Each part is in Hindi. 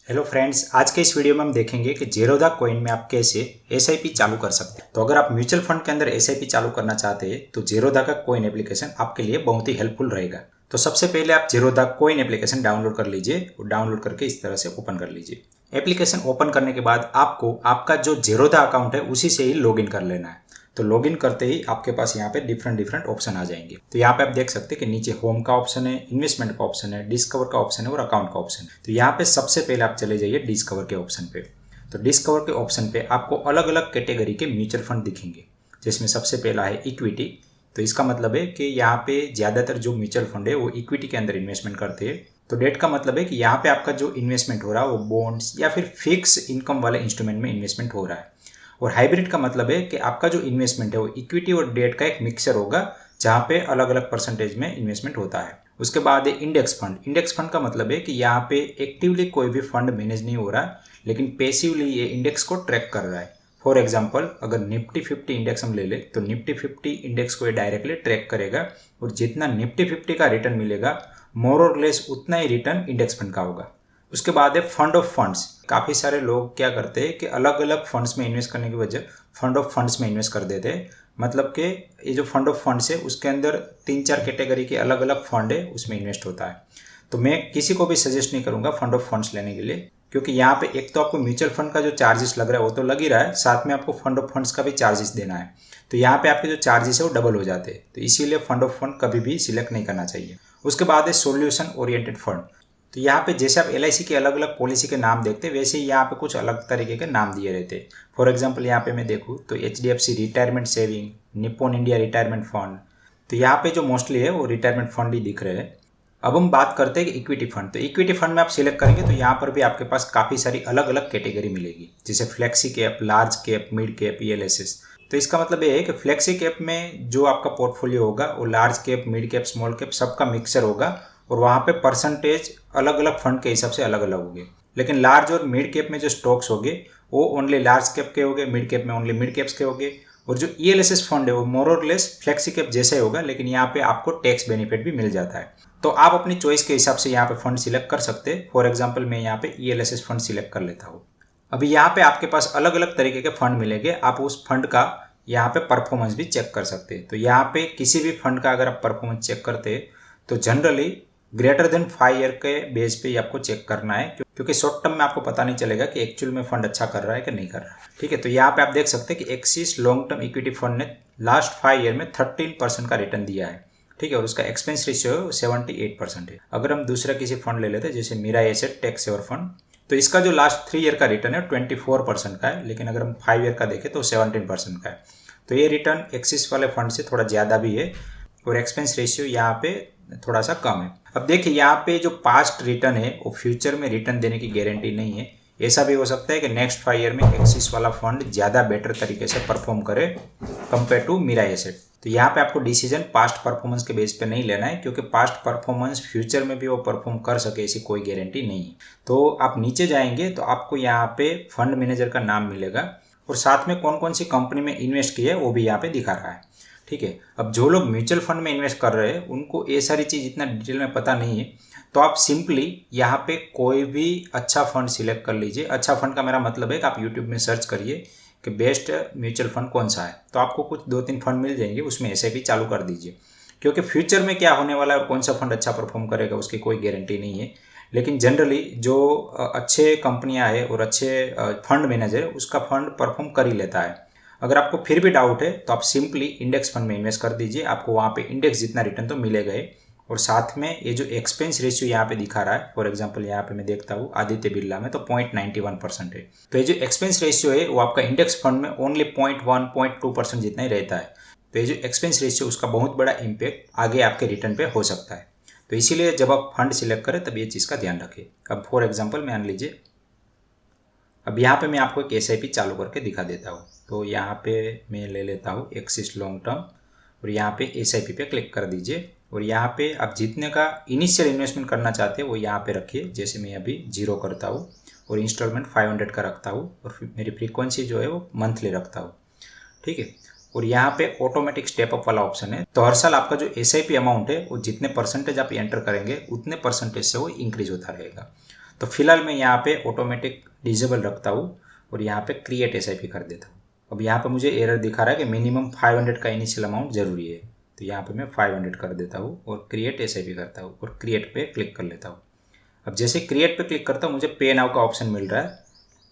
हेलो फ्रेंड्स, आज के इस वीडियो में हम देखेंगे कि ज़ीरोधा कॉइन में आप कैसे एसआईपी चालू कर सकते हैं। तो अगर आप म्यूचुअल फंड के अंदर एसआईपी चालू करना चाहते हैं तो ज़ीरोधा का कॉइन एप्लीकेशन आपके लिए बहुत ही हेल्पफुल रहेगा। तो सबसे पहले आप ज़ीरोधा कॉइन एप्लीकेशन डाउनलोड कर लीजिए और डाउनलोड करके इस तरह से ओपन कर लीजिए। एप्लीकेशन ओपन करने के बाद आपको आपका जो ज़ीरोधा अकाउंट है उसी से ही लॉगिन कर लेना है। तो लॉगिन करते ही आपके पास यहाँ पे डिफरेंट ऑप्शन आ जाएंगे। तो यहाँ पे आप देख सकते हैं कि नीचे होम का ऑप्शन है, इन्वेस्टमेंट का ऑप्शन है, डिस्कवर का ऑप्शन है और अकाउंट का ऑप्शन है। तो यहाँ पे सबसे पहले आप चले जाइए डिस्कवर के ऑप्शन पे। तो डिस्कवर के ऑप्शन पे आपको अलग अलग कैटेगरी के म्यूचुअल फंड दिखेंगे, जिसमें सबसे पहला है इक्विटी। तो इसका मतलब है कि यहाँ पे ज़्यादातर जो म्यूचुअल फंड है वो इक्विटी के अंदर इन्वेस्टमेंट करते हैं। तो डेट का मतलब है कि यहाँ पे आपका जो इन्वेस्टमेंट हो रहा है वो बॉन्ड्स या फिर फिक्स इनकम वाले इंस्ट्रूमेंट में इन्वेस्टमेंट हो रहा है। और हाइब्रिड का मतलब है कि आपका जो इन्वेस्टमेंट है वो इक्विटी और डेट का एक मिक्सचर होगा, जहाँ पे अलग अलग परसेंटेज में इन्वेस्टमेंट होता है। उसके बाद है इंडेक्स फंड। इंडेक्स फंड का मतलब है कि यहाँ पे एक्टिवली कोई भी फंड मैनेज नहीं हो रहा है, लेकिन पैसिवली ये इंडेक्स को ट्रैक कर रहा है। फॉर एग्जाम्पल, अगर निफ्टी 50 इंडेक्स हम ले ले तो निफ्टी 50 इंडेक्स को ये डायरेक्टली ट्रैक करेगा और जितना निफ्टी 50 का रिटर्न मिलेगा मोर और लेस उतना ही रिटर्न इंडेक्स फंड का होगा। उसके बाद है फंड ऑफ फंड्स। काफ़ी सारे लोग क्या करते हैं कि अलग अलग फंड्स में इन्वेस्ट करने की वजह फंड ऑफ फंड्स में इन्वेस्ट कर देते हैं। मतलब कि ये जो फंड ऑफ फंड्स है उसके अंदर 3-4 कैटेगरी के अलग अलग फंड है, उसमें इन्वेस्ट होता है। तो मैं किसी को भी सजेस्ट नहीं करूँगा फंड ऑफ फंड्स लेने के लिए, क्योंकि यहाँ पे एक तो आपको म्यूचुअल फंड का जो चार्जेस लग रहा है वो तो लग ही रहा है, साथ में आपको फंड ऑफ फंड्स का भी चार्जेस देना है। तो यहाँ पे आपके जो चार्जेस है वो डबल हो जाते हैं। तो इसीलिए फंड ऑफ फंड कभी भी सिलेक्ट नहीं करना चाहिए। उसके बाद है सोल्यूशन ओरिएंटेड फंड। तो यहाँ पे जैसे आप एलआईसी के अलग अलग पॉलिसी के नाम देखते हैं, वैसे ही यहाँ पे कुछ अलग तरीके के नाम दिए रहते हैं। फॉर एग्जांपल यहाँ पे मैं देखूँ तो HDFC retirement saving, Nippon India retirement fund. तो यहाँ पे जो मोस्टली है वो रिटायरमेंट फंड ही दिख रहे हैं। अब हम बात करते हैं कि इक्विटी फंड। तो इक्विटी फंड में आप सिलेक्ट करेंगे तो यहाँ पर भी आपके पास काफ़ी सारी अलग अलग कैटेगरी मिलेगी, जैसे flexi cap, large cap, mid cap, ELSS. तो इसका मतलब ये है कि फ्लेक्सी कैप में जो आपका पोर्टफोलियो होगा वो large cap, mid cap, small cap सबका मिक्सर होगा और वहाँ पे परसेंटेज अलग अलग फंड के हिसाब से अलग अलग होंगे। लेकिन लार्ज और मिड कैप में जो स्टॉक्स होंगे वो ओनली लार्ज कैप के होंगे, मिड कैप में ओनली मिड कैप्स के होंगे। और जो ईएलएसएस फंड है वो मोर और लेस फ्लेक्सी कैप जैसा ही होगा, लेकिन यहाँ पे आपको टैक्स बेनिफिट भी मिल जाता है। तो आप अपनी चॉइस के हिसाब से यहाँ पे फंड सिलेक्ट कर सकते हैं। फॉर एग्जाम्पल मैं यहाँ पे ईएलएसएस फंड सिलेक्ट कर लेता हूँ। अभी यहाँ पे आपके पास अलग अलग तरीके के फंड मिलेंगे, आप उस फंड का यहाँ पे परफॉर्मेंस भी चेक कर सकते हैं। तो यहाँ पे किसी भी फंड का अगर आप परफॉर्मेंस चेक करते हैं तो जनरली ग्रेटर देन 5 ईयर के बेस पे ही आपको चेक करना है, क्योंकि शॉर्ट टर्म में आपको पता नहीं चलेगा कि एक्चुअल में फंड अच्छा कर रहा है कि नहीं कर रहा है। ठीक है, तो यहाँ पे आप देख सकते हैं कि axis long term equity fund ने लास्ट 5 ईयर में 13% का रिटर्न दिया है। ठीक है, और उसका एक्सपेंस रेशियो 78% है। अगर हम दूसरा किसी फंड ले लेते हैं जैसे Mirae Asset tax saver fund, तो इसका जो लास्ट 3 ईयर का रिटर्न है 24% का है, लेकिन अगर हम 5 ईयर का देखें तो 17% का है। तो ये रिटर्न एक्सिस वाले फंड से थोड़ा ज़्यादा भी है और एक्सपेंस रेशियो यहाँ पे थोड़ा सा कम है। अब देखिए यहाँ पे जो पास्ट रिटर्न है वो फ्यूचर में रिटर्न देने की गारंटी नहीं है। ऐसा भी हो सकता है कि नेक्स्ट 5 ईयर में एक्सिस वाला फंड ज़्यादा बेटर तरीके से परफॉर्म करे कंपेयर टू मीरा एसेट। तो यहाँ पे आपको डिसीजन पास्ट परफॉर्मेंस के बेस पे नहीं लेना है, क्योंकि पास्ट परफॉर्मेंस फ्यूचर में भी वो परफॉर्म कर सके ऐसी कोई गारंटी नहीं है। तो आप नीचे जाएंगे तो आपको यहाँ पे फंड मैनेजर का नाम मिलेगा और साथ में कौन कौन सी कंपनी में इन्वेस्ट किया है वो भी यहाँ पे दिखा रहा है। ठीक है, अब जो लोग म्यूचुअल फंड में इन्वेस्ट कर रहे हैं उनको ये सारी चीज़ इतना डिटेल में पता नहीं है, तो आप सिंपली यहाँ पे कोई भी अच्छा फंड सिलेक्ट कर लीजिए। अच्छा फंड का मेरा मतलब है कि आप यूट्यूब में सर्च करिए कि बेस्ट म्यूचुअल फंड कौन सा है, तो आपको कुछ 2-3 फंड मिल जाएंगे, उसमें एसआईपी चालू कर दीजिए। क्योंकि फ्यूचर में क्या होने वाला है और कौन सा फंड अच्छा परफॉर्म करेगा उसकी कोई गारंटी नहीं है। लेकिन जनरली जो अच्छे कंपनियां हैं और अच्छे फंड मैनेजर है उसका फंड परफॉर्म कर ही लेता है। अगर आपको फिर भी डाउट है तो आप सिंपली इंडेक्स फंड में इन्वेस्ट कर दीजिए, आपको वहाँ पे इंडेक्स जितना रिटर्न तो मिलेगा ही। और साथ में ये जो एक्सपेंस रेशियो यहाँ पे दिखा रहा है, फॉर एग्जांपल यहाँ पे मैं देखता हूँ आदित्य बिरला में तो 0.91% है। तो ये जो एक्सपेंस रेशियो है वो आपका इंडेक्स फंड में ओनली 0.1-0.2% जितना ही रहता है। तो ये जो एक्सपेंस रेशियो उसका बहुत बड़ा इम्पैक्ट आगे आपके रिटर्न पे हो सकता है। तो इसीलिए जब आप फंड सिलेक्ट करें तब ये चीज़ का ध्यान रखें। अब फॉर एग्जाम्पल मान लीजिए अब यहाँ पे मैं आपको एक एसआईपी चालू करके दिखा देता हूँ। तो यहाँ पे मैं ले लेता हूँ एक्सिस लॉन्ग टर्म और यहाँ पे एसआईपी पे क्लिक कर दीजिए और यहाँ पे आप जितने का इनिशियल इन्वेस्टमेंट करना चाहते हैं वो यहाँ पे रखिए। जैसे मैं अभी 0 करता हूँ और इंस्टॉलमेंट 500 का रखता हूँ और मेरी फ्रीक्वेंसी जो है वो मंथली रखता हूँ। ठीक है, और यहाँ पे ऑटोमेटिक स्टेप अप वाला ऑप्शन है। तो हर साल आपका जो एसआईपी अमाउंट है वो जितने परसेंटेज आप एंटर करेंगे उतने परसेंटेज से वो इंक्रीज होता रहेगा। तो फिलहाल मैं यहाँ पे ऑटोमेटिक डिसेबल रखता हूँ और यहाँ पे क्रिएट एसआईपी कर देता हूँ। अब यहाँ पे मुझे एरर दिखा रहा है कि मिनिमम 500 का इनिशियल अमाउंट जरूरी है, तो यहाँ पे मैं 500 कर देता हूँ और क्रिएट एसआईपी करता हूँ और क्रिएट पे क्लिक कर लेता हूँ। अब जैसे क्रिएट पे क्लिक करता हूँ मुझे पे नाउ का ऑप्शन मिल रहा है,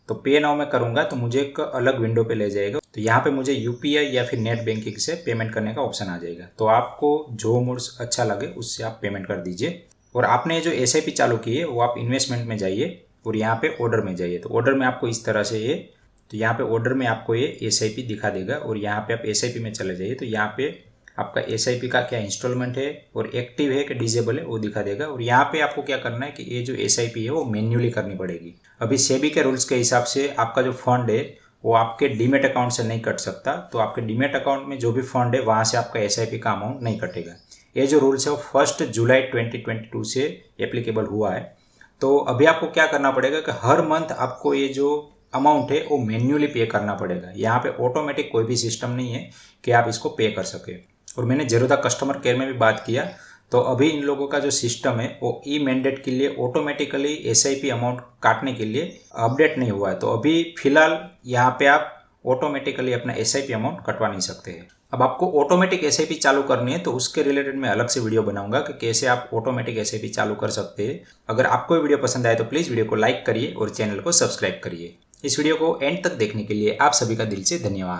तो पे नाउ में करूँगा तो मुझे एक अलग विंडो पे ले जाएगा। तो यहाँ पे मुझे यूपीआई या फिर नेट बैंकिंग से पेमेंट करने का ऑप्शन आ जाएगा। तो आपको जो मोड्स अच्छा लगे उससे आप पेमेंट कर दीजिए। और आपने जो एसआईपी चालू की है वो आप इन्वेस्टमेंट में जाइए और यहाँ पे ऑर्डर में जाइए। तो ऑर्डर में आपको इस तरह से ये, तो यहाँ पे ऑर्डर में आपको ये एसआईपी दिखा देगा और यहाँ पे आप एसआईपी में चले जाइए। तो यहाँ पे आपका एसआईपी का क्या इंस्टॉलमेंट है और एक्टिव है कि डिजेबल है वो दिखा देगा। और यहाँ पे आपको क्या करना है कि ये जो एसआईपी है वो मैन्युअली करनी पड़ेगी। अभी सेबी के रूल्स के हिसाब से आपका जो फंड है वो आपके डीमेट अकाउंट से नहीं कट सकता। तो आपके डीमेट अकाउंट में जो भी फंड है वहाँ से आपका एसआईपी का अमाउंट नहीं कटेगा। ये जो रूल्स है वो 1 जुलाई 2022 से एप्लीकेबल हुआ है। तो अभी आपको क्या करना पड़ेगा कि हर मंथ आपको ये जो अमाउंट है वो मैन्युअली पे करना पड़ेगा। यहाँ पे ऑटोमेटिक कोई भी सिस्टम नहीं है कि आप इसको पे कर सके। और मैंने ज़ेरोधा कस्टमर केयर में भी बात किया, तो अभी इन लोगों का जो सिस्टम है वो ई मैंडेट के लिए ऑटोमेटिकली एसआईपी अमाउंट काटने के लिए अपडेट नहीं हुआ है। तो अभी फिलहाल यहाँ पे आप ऑटोमेटिकली अपना एसआईपी अमाउंट कटवा नहीं सकते हैं। अब आपको ऑटोमेटिक एसआईपी चालू करनी है तो उसके रिलेटेड मैं अलग से वीडियो बनाऊंगा कि कैसे आप ऑटोमेटिक एसआईपी चालू कर सकते हैं। अगर आपको ये वीडियो पसंद आए तो प्लीज़ वीडियो को लाइक करिए और चैनल को सब्सक्राइब करिए। इस वीडियो को एंड तक देखने के लिए आप सभी का दिल से धन्यवाद।